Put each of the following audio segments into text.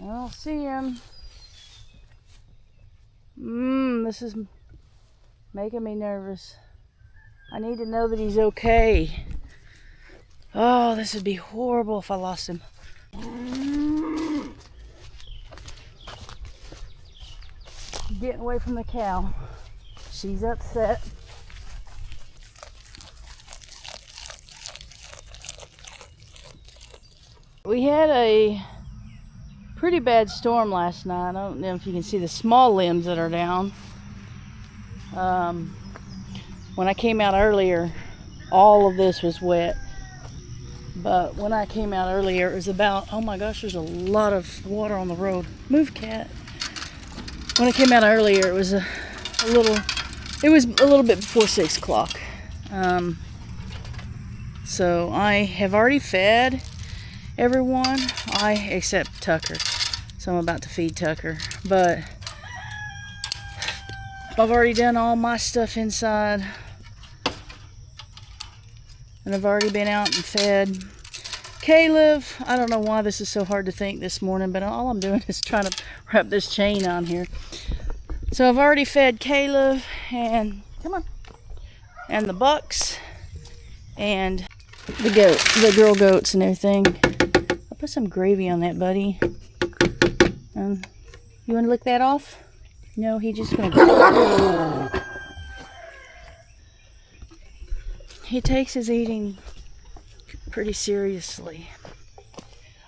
don't see him. This is making me nervous. I need to know that he's okay. Oh, this would be horrible if I lost him. Getting away from the cow. She's upset. We had a pretty bad storm last night. I don't know if you can see the small limbs that are down. When I came out earlier, all of this was wet. But when I came out earlier, it was about, oh my gosh, there's a lot of water on the road. Move, cat. When I came out earlier, it was a little bit before 6 o'clock. So I have already fed everyone, except Tucker. So I'm about to feed Tucker. But I've already done all my stuff inside. And I've already been out and fed Caleb. I don't know why this is so hard to think this morning, but all I'm doing is trying to wrap this chain on here. So I've already fed Caleb and, come on, and the bucks and the girl goats and everything. I'll put some gravy on that, buddy. You want to lick that off? No, he just gonna go. He takes his eating pretty seriously.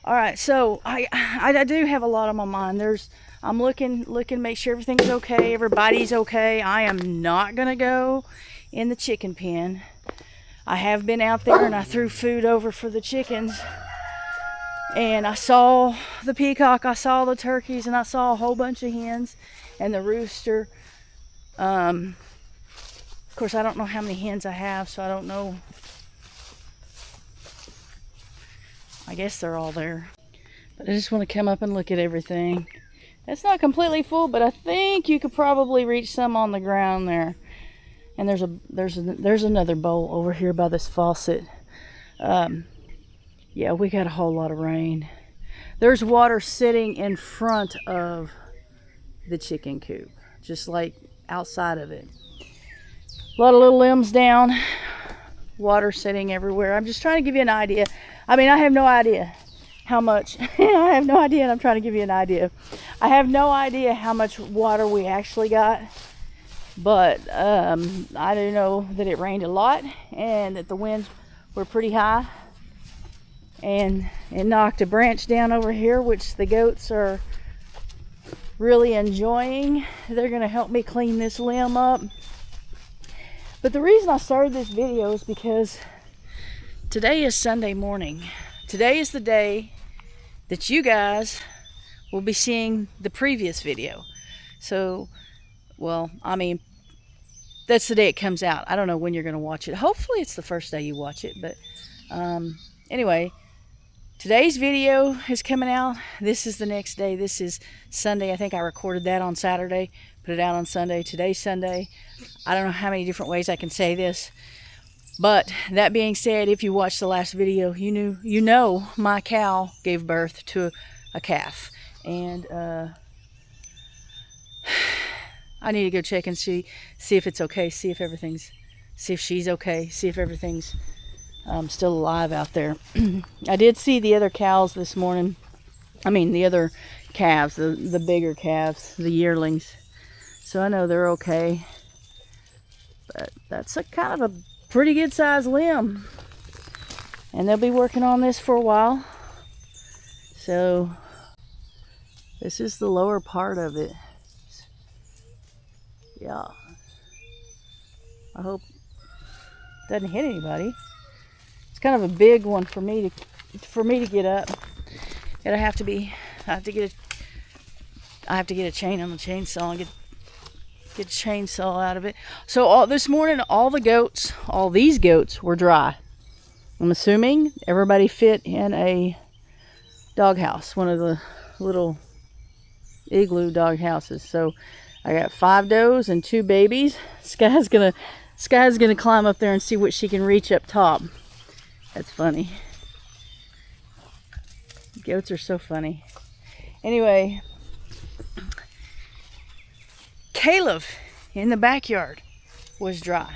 All right, so I do have a lot on my mind. I'm looking, make sure everything's okay, everybody's okay. I am not gonna go in the chicken pen. I have been out there and I threw food over for the chickens. And I saw the peacock, I saw the turkeys, and I saw a whole bunch of hens and the rooster. Of course, I don't know how many hens I have, so I don't know. I guess they're all there. But I just want to come up and look at everything. It's not completely full, but I think you could probably reach some on the ground there. And there's another bowl over here by this faucet. Yeah, we got a whole lot of rain. There's water sitting in front of the chicken coop, just like outside of it. A lot of little limbs down, water sitting everywhere. I'm just trying to give you an idea. I mean, I have no idea how much. I have no idea, and I'm trying to give you an idea. I have no idea how much water we actually got, but I do know that it rained a lot and that the winds were pretty high. And it knocked a branch down over here, which the goats are really enjoying. They're going to help me clean this limb up. But the reason I started this video is because today is Sunday morning. Today is the day that you guys will be seeing the previous video. So, well, I mean, that's the day it comes out. I don't know when you're going to watch it. Hopefully it's the first day you watch it. But anyway, today's video is coming out. This is the next day. This is Sunday. I think I recorded that on Saturday, put it out on Sunday. Today's Sunday. I don't know how many different ways I can say this. But that being said, if you watched the last video, you know my cow gave birth to a calf. And I need to go check and see if it's okay, see if she's okay, see if everything's still alive out there. I did see the other cows this morning. I mean, the other calves, the bigger calves, the yearlings. So I know they're okay. But that's a kind of a pretty good sized limb. And they'll be working on this for a while. So this is the lower part of it. Yeah. I hope it doesn't hit anybody. It's kind of a big one for me to get up. I have to get a chain on the chainsaw and get a chainsaw out of it. So this morning, all these goats were dry. I'm assuming everybody fit in a doghouse, one of the little igloo dog houses. So I got 5 does and 2 babies. Sky's gonna climb up there and see what she can reach up top. That's funny. Goats are so funny. Anyway, Caleb in the backyard was dry.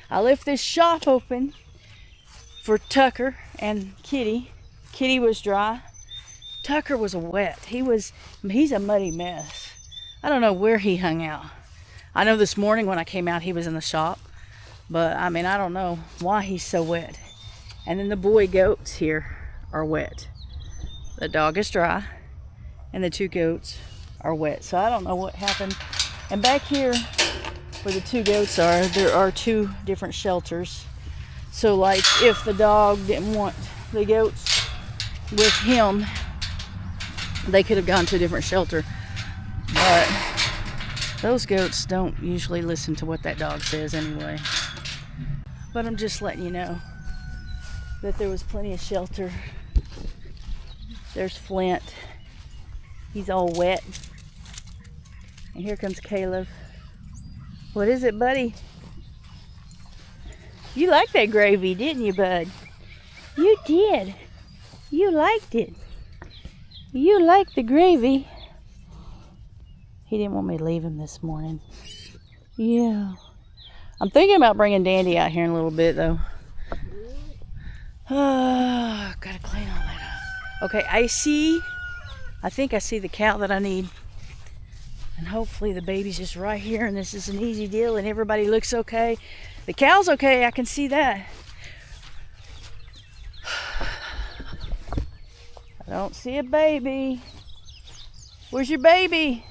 I left this shop open for Tucker and Kitty. Kitty was dry. Tucker was wet. He's a muddy mess. I don't know where he hung out. I know this morning when I came out he was in the shop, but I mean, I don't know why he's so wet. And then the boy goats here are wet. The dog is dry and the 2 goats are wet. So I don't know what happened. And back here where the 2 goats are, there are 2 different shelters. So like if the dog didn't want the goats with him, they could have gone to a different shelter. But those goats don't usually listen to what that dog says anyway. But I'm just letting you know that there was plenty of shelter. There's Flint. He's all wet. And here comes Caleb. What is it, buddy? You liked that gravy, didn't you, bud? You did. You liked it. You liked the gravy. He didn't want me to leave him this morning. Yeah. I'm thinking about bringing Dandy out here in a little bit, though. Gotta clean all that up. Okay, I think I see the cow that I need. And hopefully the baby's just right here and this is an easy deal and everybody looks okay. The cow's okay, I can see that. I don't see a baby. Where's your baby?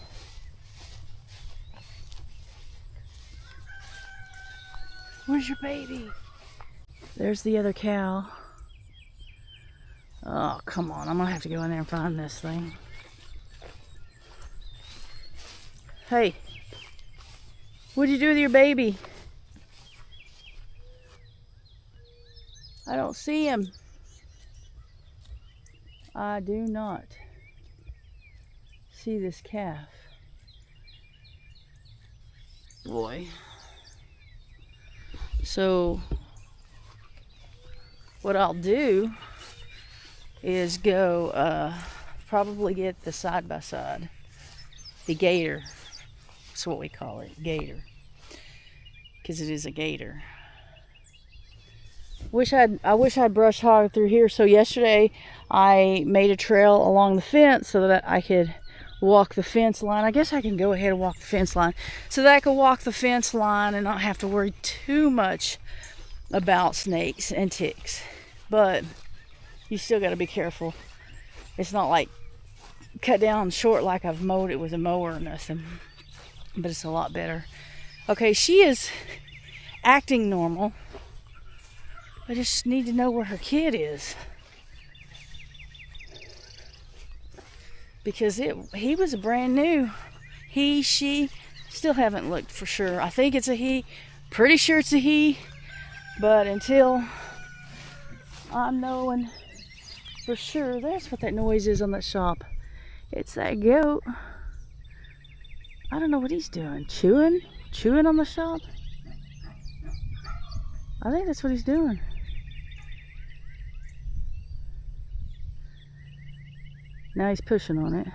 Where's your baby? There's the other cow. Oh, come on. I'm going to have to go in there and find this thing. Hey. What'd you do with your baby? I don't see him. I do not see this calf. Boy. So what I'll do is go probably get the side-by-side, the gator. That's what we call it, gator, because it is a gator. I wish I'd brush hog through here. So yesterday I made a trail along the fence so that I could walk the fence line. I guess I can go ahead and walk the fence line so that I could walk the fence line and not have to worry too much about snakes and ticks. But you still got to be careful. It's not like cut down short like I've mowed it with a mower or nothing, but it's a lot better. Okay, she is acting normal. I just need to know where her kid is, because he was brand new. She still haven't looked for sure. I think it's a he, pretty sure it's a he, but until I'm knowing for sure. That's what that noise is on that shop. It's that goat. I don't know what he's doing. Chewing on the shop. I think that's what he's doing. Now he's pushing on it.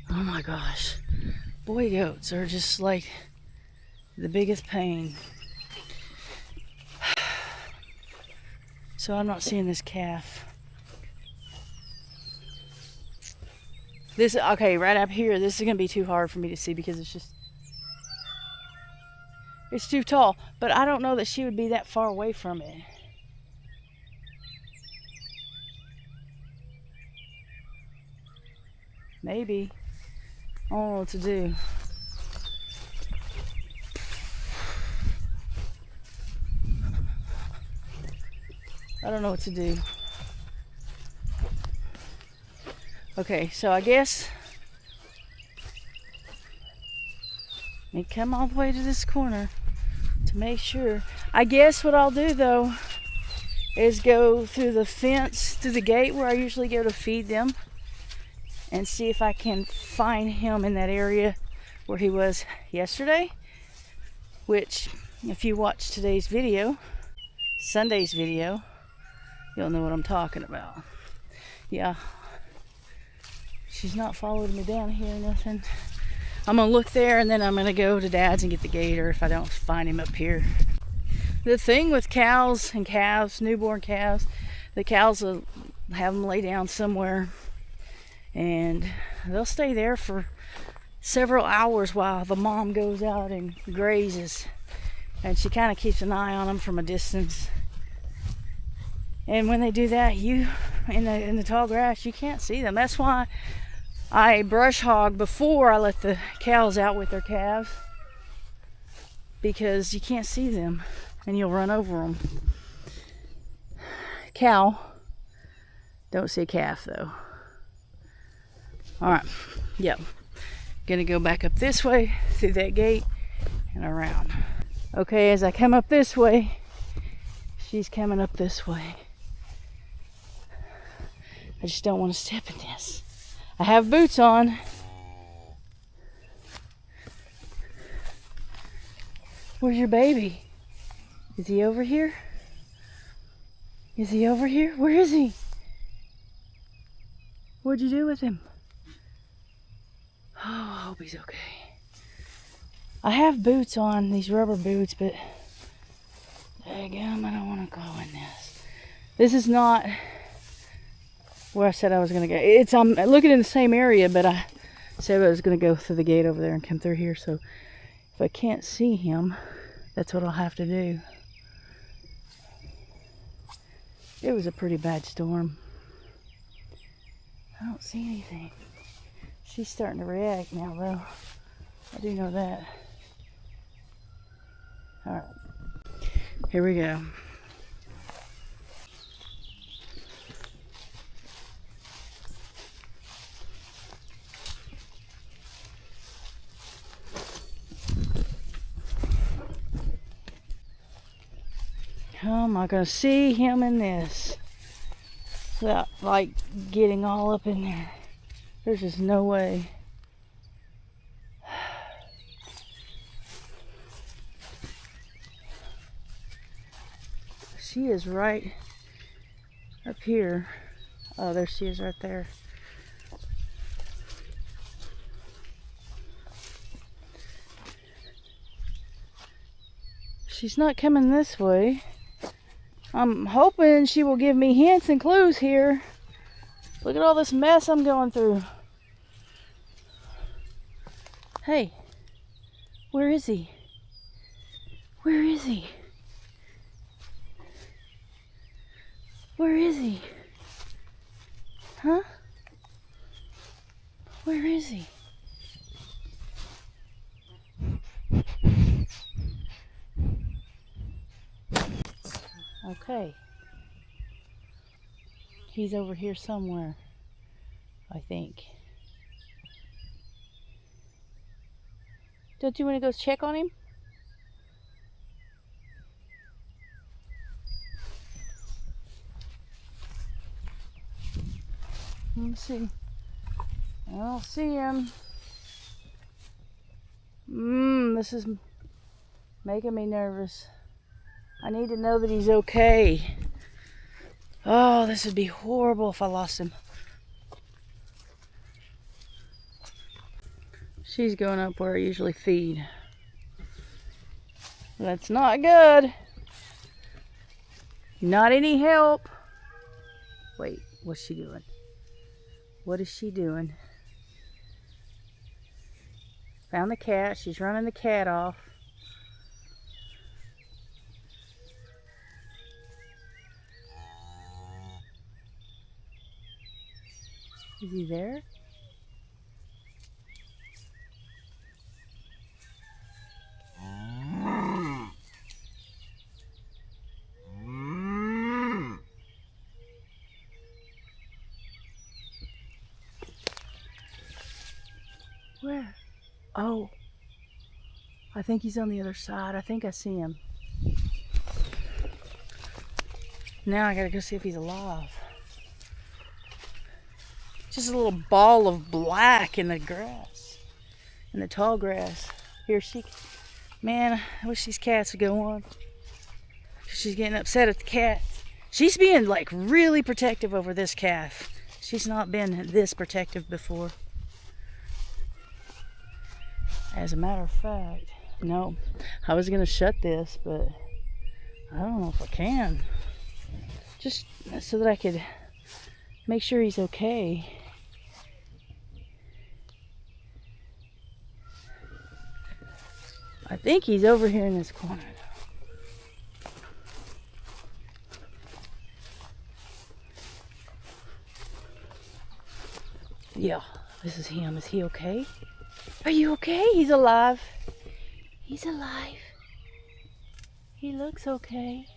Oh my gosh. Boy goats are just like the biggest pain. So I'm not seeing this calf. Okay, right up here, this is gonna be too hard for me to see because it's too tall. But I don't know that she would be that far away from it. Maybe. I don't know what to do. I don't know what to do. Okay, so I guess let me come all the way to this corner to make sure. I guess what I'll do though is go through the fence, through the gate where I usually go to feed them, and see if I can find him in that area where he was yesterday. Which, if you watch today's video, Sunday's video, you'll know what I'm talking about. Yeah. She's not followed me down here or nothing. I'm gonna look there and then I'm gonna go to Dad's and get the gator if I don't find him up here. The thing with cows and calves, newborn calves, the cows will have them lay down somewhere and they'll stay there for several hours while the mom goes out and grazes, and she kind of keeps an eye on them from a distance. And when they do that, you in the tall grass, you can't see them. That's why I brush hog before I let the cows out with their calves, because you can't see them and you'll run over them. Cow, don't see a calf though. All right, yep. Gonna go back up this way through that gate and around. Okay, as I come up this way, she's coming up this way. I just don't want to step in this. I have boots on. Where's your baby? Is he over here? Is he over here? Where is he? What'd you do with him? Oh, I hope he's okay. I have boots on, these rubber boots, but daggum, I don't want to go in this. This is not where I said I was going to go. I'm looking in the same area, but I said I was going to go through the gate over there and come through here. So if I can't see him, that's what I'll have to do. It was a pretty bad storm. I don't see anything. She's starting to react now, though. I do know that. All right. Here we go. How am I going to see him in this without, like, getting all up in there? There's just no way. She is right up here. Oh, there she is right there. She's not coming this way. I'm hoping she will give me hints and clues here. Look at all this mess I'm going through. Hey, where is he? Where is he? Where is he? Huh? Where is he? Okay. He's over here somewhere, I think. Don't you want to go check on him? Let me see. I don't see him. This is making me nervous. I need to know that he's okay. Oh, this would be horrible if I lost him. She's going up where I usually feed. That's not good. Not any help. Wait, what's she doing? What is she doing? Found the cat. She's running the cat off. Is he there? Where? Oh, I think he's on the other side. I think I see him. Now I gotta go see if he's alive. Just a little ball of black in the grass, in the tall grass. Here man, I wish these cats would go on. She's getting upset at the cat. She's being like really protective over this calf. She's not been this protective before. As a matter of fact, no, I was gonna shut this, but I don't know if I can. Just so that I could make sure he's okay. I think he's over here in this corner. Yeah, this is him. Is he okay? Are you okay? He's alive. He's alive. He looks okay.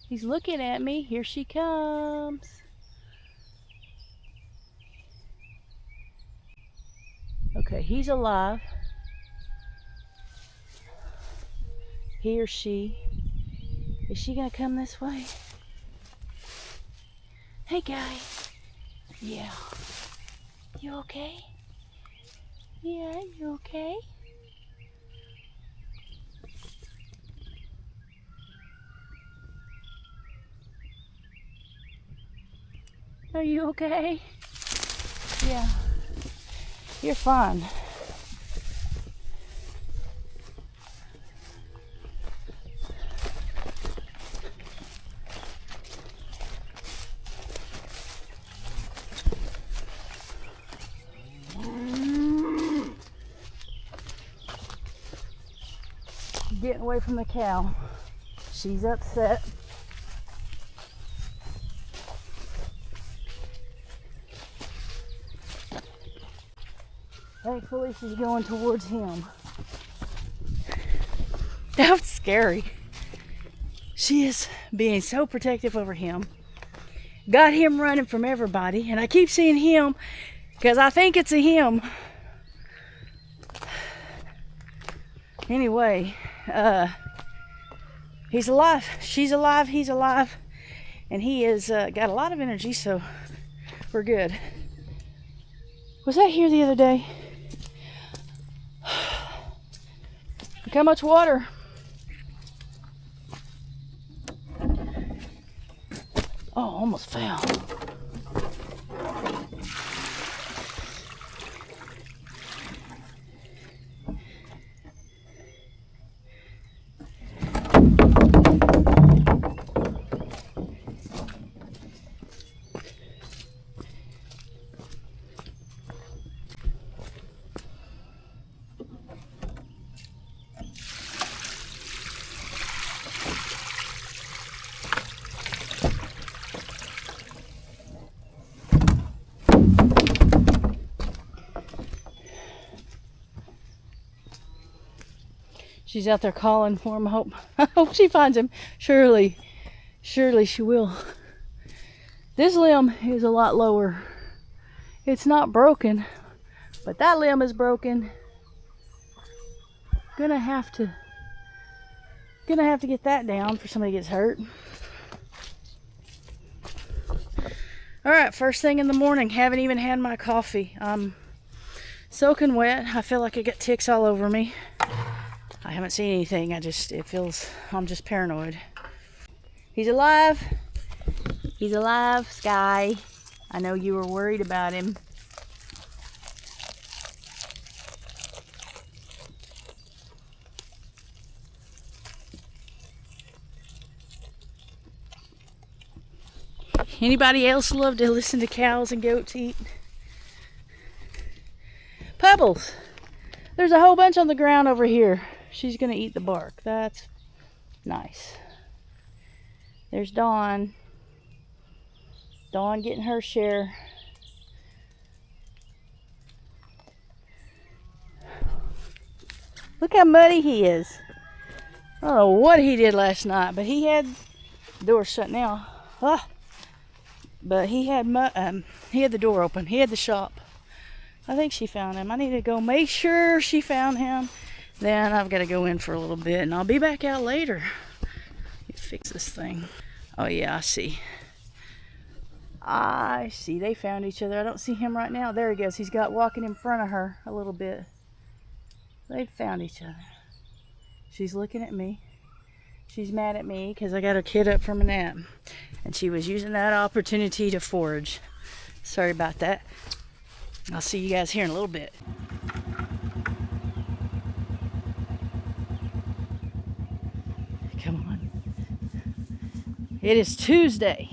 He's looking at me. Here she comes. Okay, he's alive. He or she. Is she gonna come this way? Hey, guy. Yeah. You okay? Yeah, you okay? Are you okay? Yeah. You're fine. Getting away from the cow. She's upset. Thankfully, she's going towards him. That was scary. She is being so protective over him. Got him running from everybody, and I keep seeing him because I think it's a him. Anyway, he's alive. She's alive. He's alive. And he has got a lot of energy, so we're good. Was I here the other day? Look how much water. Oh, almost fell. She's out there calling for him. I hope she finds him. Surely she will. This limb is a lot lower. It's not broken, but that limb is broken. Gonna have to get that down before somebody gets hurt. All right, first thing in the morning. Haven't even had my coffee. I'm soaking wet. I feel like I got ticks all over me. I haven't seen anything. I'm just paranoid. He's alive. He's alive, Sky. I know you were worried about him. Anybody else love to listen to cows and goats eat? Pebbles. There's a whole bunch on the ground over here. She's gonna eat the bark. That's nice. There's Dawn. Dawn getting her share. Look how muddy he is. I don't know what he did last night, but he had the door shut now. But he had the door open. He had the shop. I think she found him. I need to go make sure she found him. Then I've got to go in for a little bit, and I'll be back out later. Let me fix this thing. Oh yeah, I see. They found each other. I don't see him right now. There he goes. He's got walking in front of her a little bit. They found each other. She's looking at me. She's mad at me because I got her kid up from a nap. And she was using that opportunity to forage. Sorry about that. I'll see you guys here in a little bit. Come on. It is Tuesday.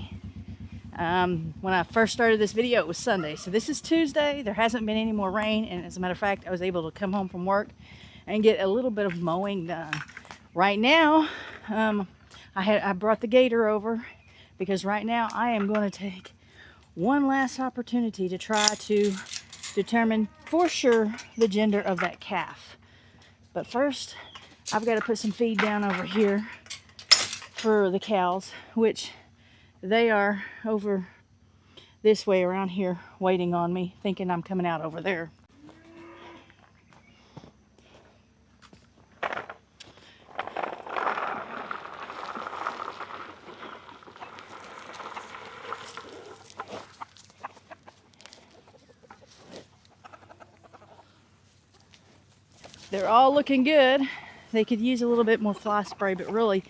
When I first started this video, it was Sunday. So this is Tuesday. There hasn't been any more rain. And as a matter of fact, I was able to come home from work and get a little bit of mowing done. Right now, I brought the gator over because right now I am going to take one last opportunity to try to determine for sure the gender of that calf. But first, I've got to put some feed down over here for the cows, which they are over this way around here waiting on me, thinking I'm coming out over there. They're all looking good. They could use a little bit more fly spray, but really,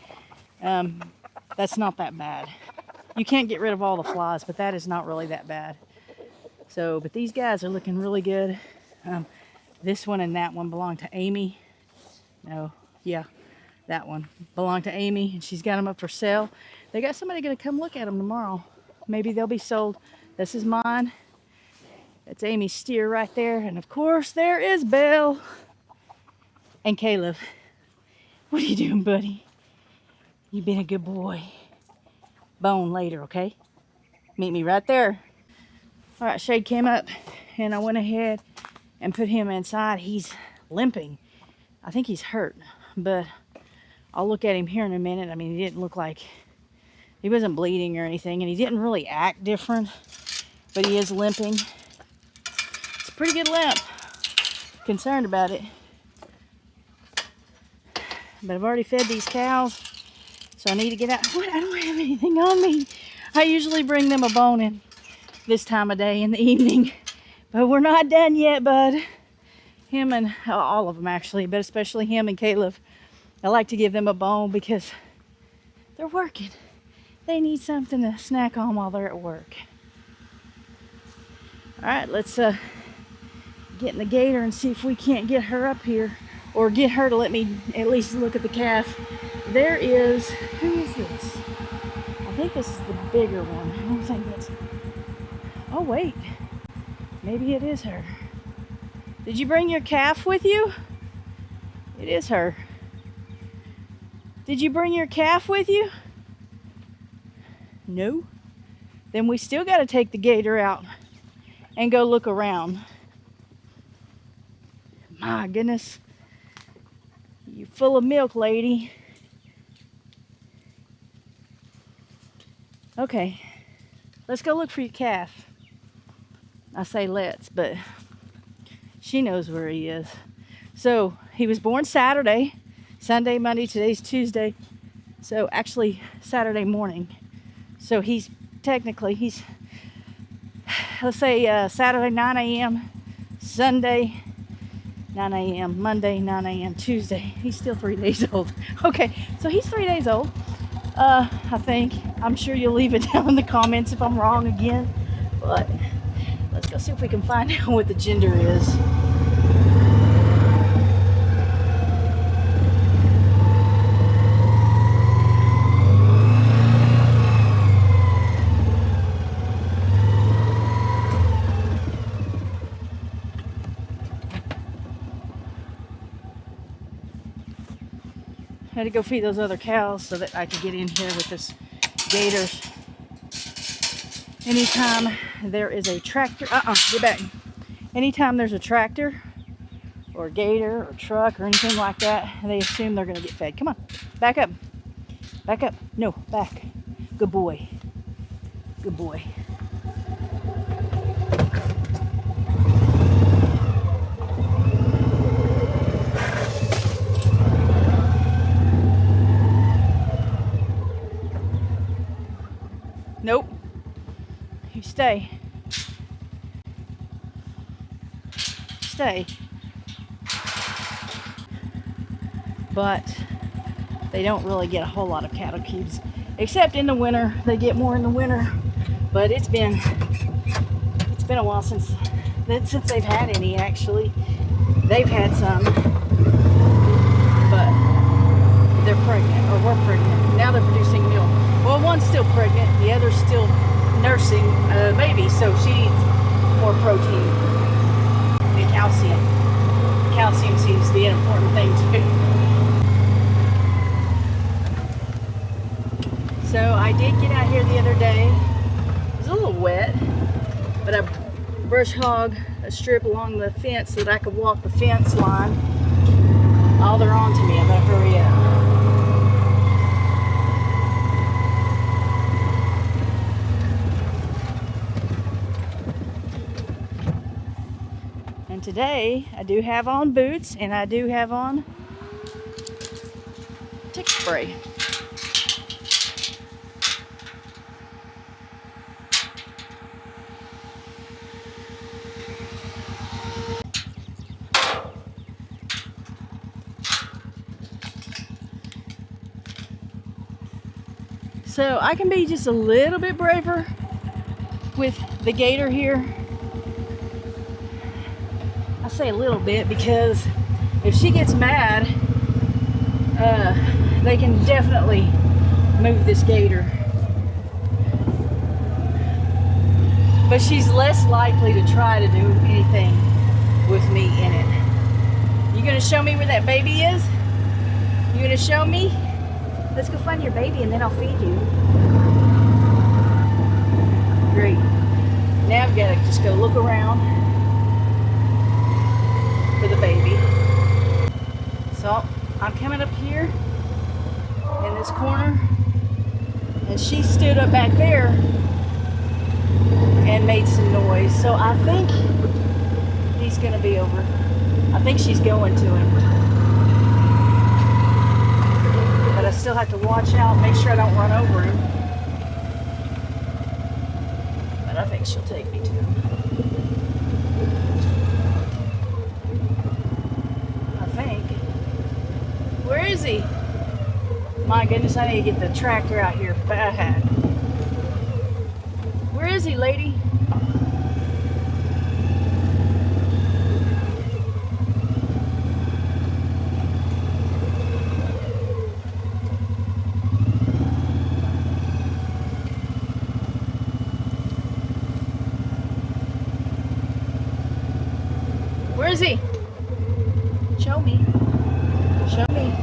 that's not that bad. You can't get rid of all the flies, but that is not really that bad. So, but these guys are looking really good. This one and that one belong to Amy. No, yeah, that one belonged to Amy, and she's got them up for sale. They got somebody gonna come look at them tomorrow. Maybe they'll be sold. This is mine. That's Amy's steer right there. And of course, there is Belle. And Caleb. What are you doing, buddy? You've been a good boy. Bone later, okay? Meet me right there. All right, Shade came up, and I went ahead and put him inside. He's limping. I think he's hurt, but I'll look at him here in a minute. I mean, he didn't look like, he wasn't bleeding or anything, and he didn't really act different, but he is limping. It's a pretty good limp. Concerned about it. But I've already fed these cows, so I need to get out. What? I don't have anything on me. I usually bring them a bone in this time of day in the evening, but we're not done yet, bud. Him and all of them actually, but especially him and Caleb. I like to give them a bone because they're working. They need something to snack on while they're at work. All right, let's get in the gator and see if we can't get her up here. Or get her to let me at least look at the calf. There is, who is this? I think this is the bigger one. I don't think that's, oh wait, maybe it is her. Did you bring your calf with you? It is her. Did you bring your calf with you? No. Then we still got to take the gator out and go look around. My goodness. You full of milk, lady. Okay, let's go look for your calf. I say let's, but she knows where he is. So he was born Saturday, Sunday, Monday, today's Tuesday. So actually Saturday morning. So he's technically, let's say Saturday 9 a.m., Sunday 9 a.m., Monday, 9 a.m., Tuesday. He's still 3 days old. Okay, so he's 3 days old, I think. I'm sure you'll leave it down in the comments if I'm wrong again. But let's go see if we can find out what the gender is. I had to go feed those other cows so that I could get in here with this gators. Anytime there is a tractor, get back. Anytime there's a tractor or a gator or truck or anything like that, they assume they're going to get fed. Come on, back up. Back up. No, back. Good boy. Good boy. Nope. You stay. Stay. But they don't really get a whole lot of cattle cubes, except in the winter. They get more in the winter, but it's been been a while since they've had any, actually. They've had some, but they're pregnant, or were pregnant. Now they're producing milk. Well, one's still pregnant, the other's still nursing a baby, so she needs more protein and calcium. Calcium seems to be an important thing too. So I did get out here the other day. It was a little wet, but I brush hog a strip along the fence so that I could walk the fence line. Oh, they're on to me. I better hurry up. And today I do have on boots and I do have on tick spray. So I can be just a little bit braver with the gator here. I say a little bit because if she gets mad, they can definitely move this gator. But she's less likely to try to do anything with me in it. You gonna show me where that baby is? You gonna show me? Let's go find your baby and then I'll feed you. Great. Now I've got to just go look around for the baby. So I'm coming up here in this corner and she stood up back there and made some noise. So I think he's going to be over. I think she's going to him. But I still have to watch out, make sure I don't run over him. But I think she'll take me to him. I think. Where is he? My goodness, I need to get the tractor out here bad. Where is he, lady? Where is he? Show me. Show me.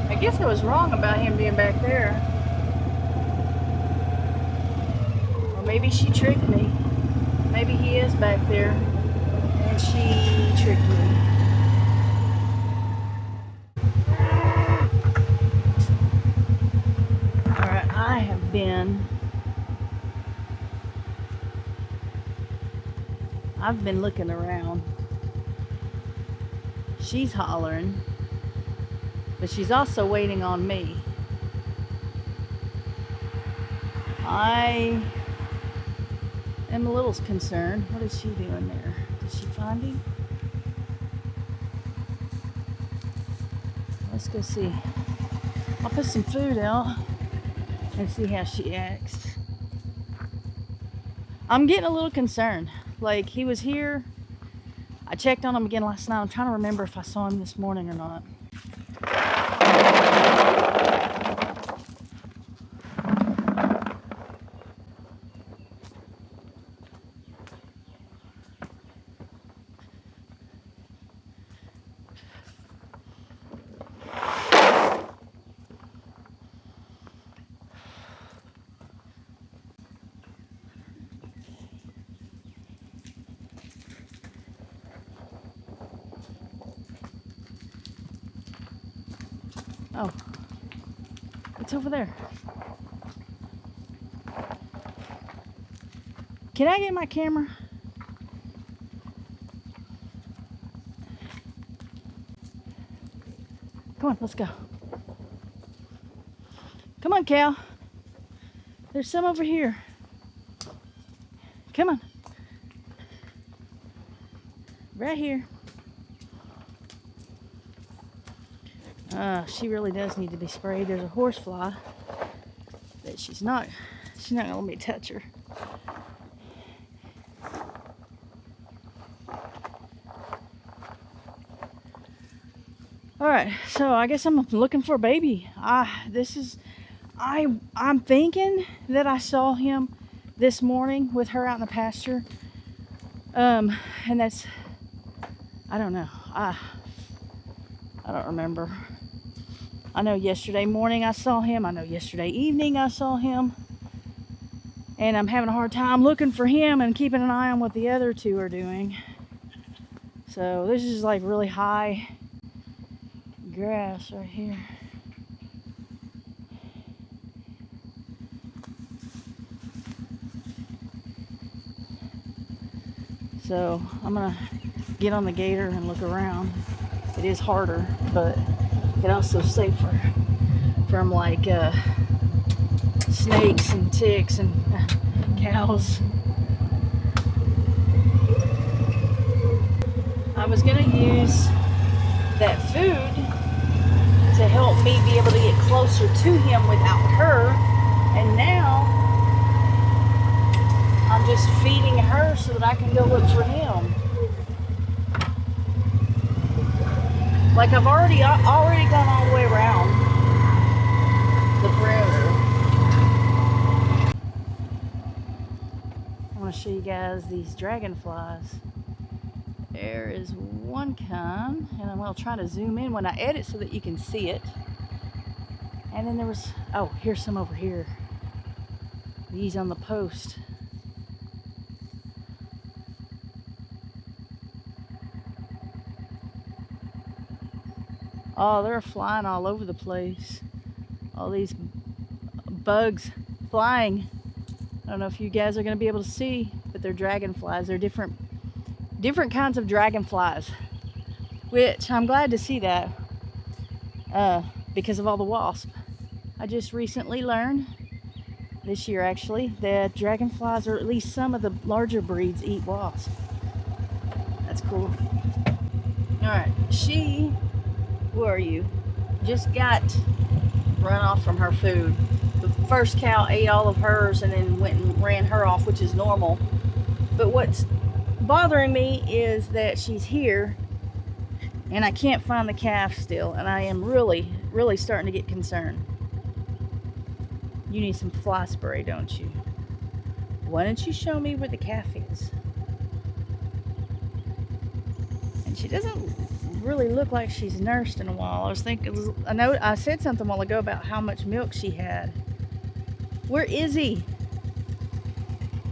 I guess I was wrong about him being back there. Or maybe she tricked me. Maybe he is back there and she tricked me. Alright, I've been looking around. She's hollering. But she's also waiting on me. I am a little concerned. What is she doing there? Did she find him? Let's go see. I'll put some food out and see how she acts. I'm getting a little concerned. Like, he was here. I checked on him again last night. I'm trying to remember if I saw him this morning or not. Oh, it's over there. Can I get my camera? Come on, let's go. Come on, Cal. There's some over here. Come on. Right here. She really does need to be sprayed. There's a horsefly that she's not gonna let me touch her. All right, so I guess I'm looking for a baby. I'm thinking that I saw him this morning with her out in the pasture. And that's, I don't know. I don't remember. I know yesterday morning I saw him. I know yesterday evening I saw him. And I'm having a hard time looking for him and keeping an eye on what the other two are doing. So this is like really high grass right here. So I'm gonna get on the gator and look around. It is harder, but it also safer from like snakes and ticks and cows. I was gonna use that food to help me be able to get closer to him without her, and now I'm just feeding her so that I can go look for him. Like I've already gone all the way around the perimeter. I want to show you guys these dragonflies. There is one kind, and I'm going to try to zoom in when I edit so that you can see it. And then there was, oh, here's some over here. These on the post. Oh, they're flying all over the place. All these bugs flying. I don't know if you guys are going to be able to see, but they're dragonflies. They're different kinds of dragonflies, which I'm glad to see that because of all the wasps. I just recently learned, this year actually, that dragonflies, or at least some of the larger breeds, eat wasps. That's cool. All right, who are you? Just got run off from her food. The first cow ate all of hers and then went and ran her off, which is normal. But what's bothering me is that she's here and I can't find the calf still, and I am really starting to get concerned. You need some fly spray, don't you? Why don't you show me where the calf is? And she doesn't really look like she's nursed in a while. I was thinking, I said something a while ago about how much milk she had. Where is he?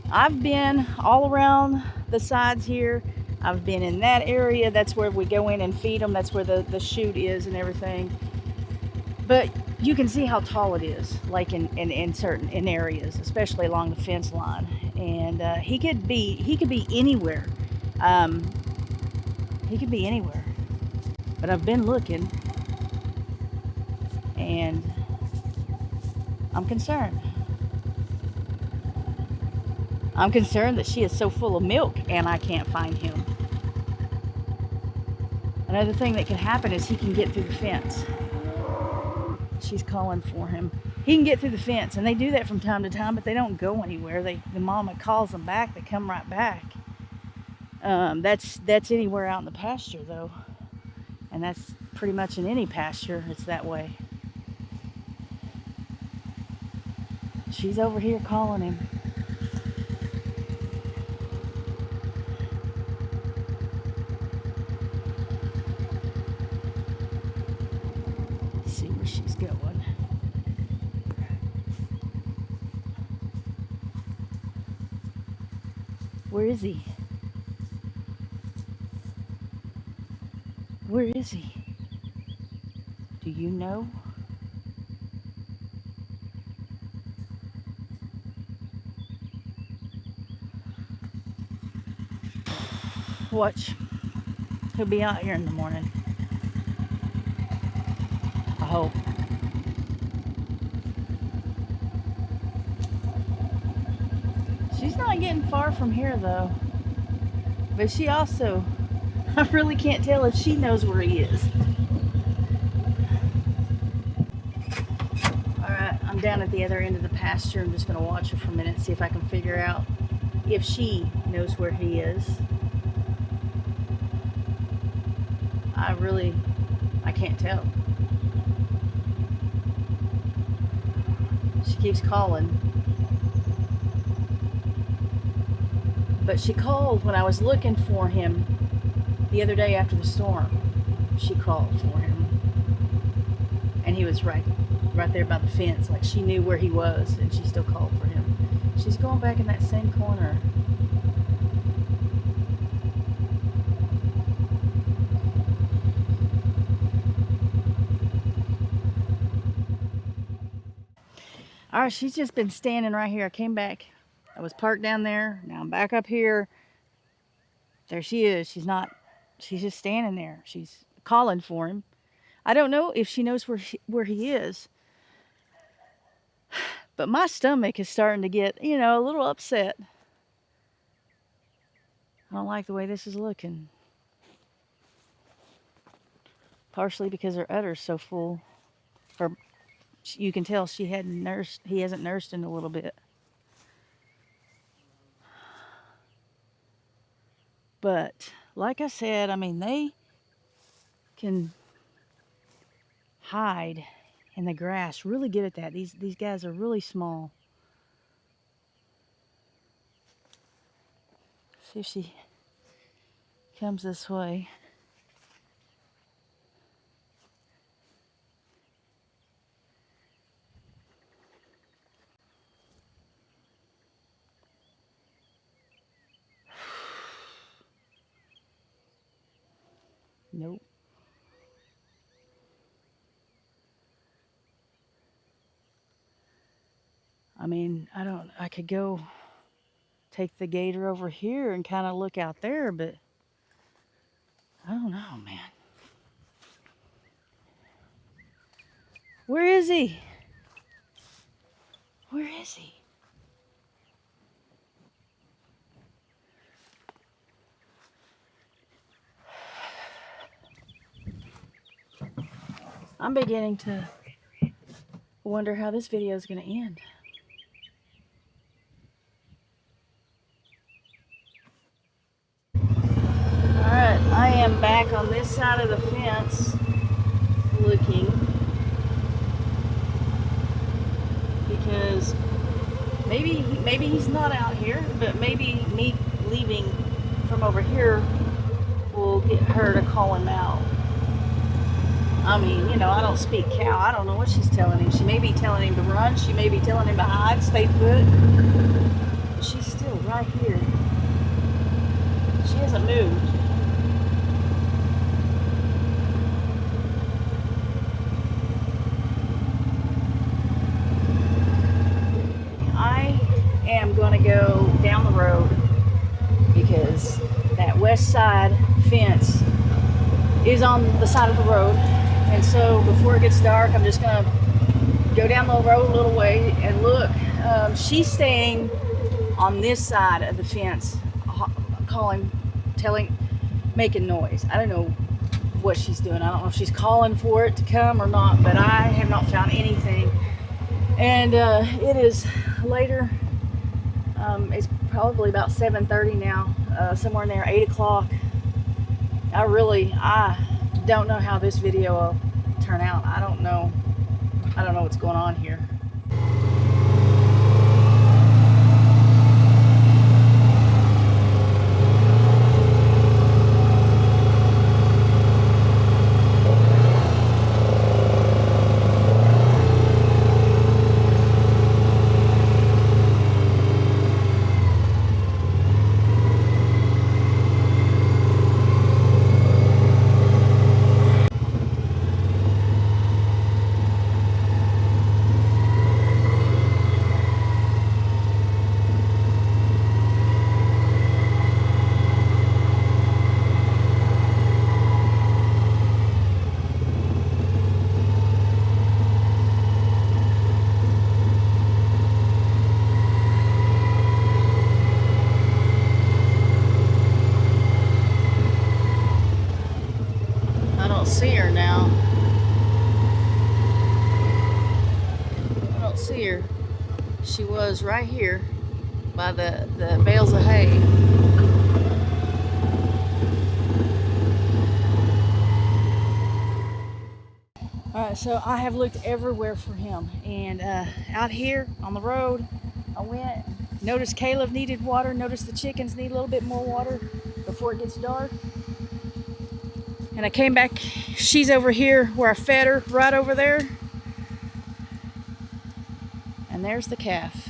I've been all around the sides here. I've been in that area. That's where we go in and feed them. That's where the chute is and everything. But you can see how tall it is, like in certain areas, especially along the fence line. And he could be anywhere. He could be anywhere. But I've been looking, and I'm concerned. I'm concerned that she is so full of milk and I can't find him. Another thing that can happen is he can get through the fence. She's calling for him. He can get through the fence, and they do that from time to time, but they don't go anywhere. The mama calls them back. They come right back. That's anywhere out in the pasture, though. And that's pretty much in any pasture. It's that way. She's over here calling him. See where she's going. Where is he? Where is he? Do you know? Watch. He'll be out here in the morning. I hope. She's not getting far from here though. But she also, I really can't tell if she knows where he is. Alright, I'm down at the other end of the pasture. I'm just going to watch her for a minute and see if I can figure out if she knows where he is. I can't tell. She keeps calling. But she called when I was looking for him the other day after the storm. She called for him. And he was right there by the fence. Like she knew where he was and she still called for him. She's going back in that same corner. Alright, she's just been standing right here. I came back. I was parked down there. Now I'm back up here. There she is. She's just standing there. She's calling for him. I don't know if she knows where he is. But my stomach is starting to get, a little upset. I don't like the way this is looking. Partially because her udder's so full. Or you can tell he hasn't nursed in a little bit. But like I said, I mean, they can hide in the grass. Really good at that. These guys are really small. See if she comes this way. Nope. I mean, I could go take the gator over here and kind of look out there, but I don't know, man. Where is he? Where is he? I'm beginning to wonder how this video is going to end. Alright, I am back on this side of the fence looking because maybe he's not out here, but maybe me leaving from over here will get her to call him out. I mean, I don't speak cow. I don't know what she's telling him. She may be telling him to run. She may be telling him to hide, stay put. But she's still right here. She hasn't moved. I am going to go down the road because that west side fence is on the side of the road. And so before it gets dark, I'm just going to go down the road a little way and look. She's staying on this side of the fence, calling, making noise. I don't know what she's doing. I don't know if she's calling for it to come or not, but I have not found anything. And it is later. It's probably about 7:30 now, somewhere in there, 8 o'clock. I don't know how this video will turn out. I don't know what's going on here. clear, she was right here by the bales of hay. Alright, so I have looked everywhere for him, and out here on the road I went, noticed Caleb needed water, noticed the chickens need a little bit more water before it gets dark, and I came back. She's over here where I fed her, right over there, and there's the calf.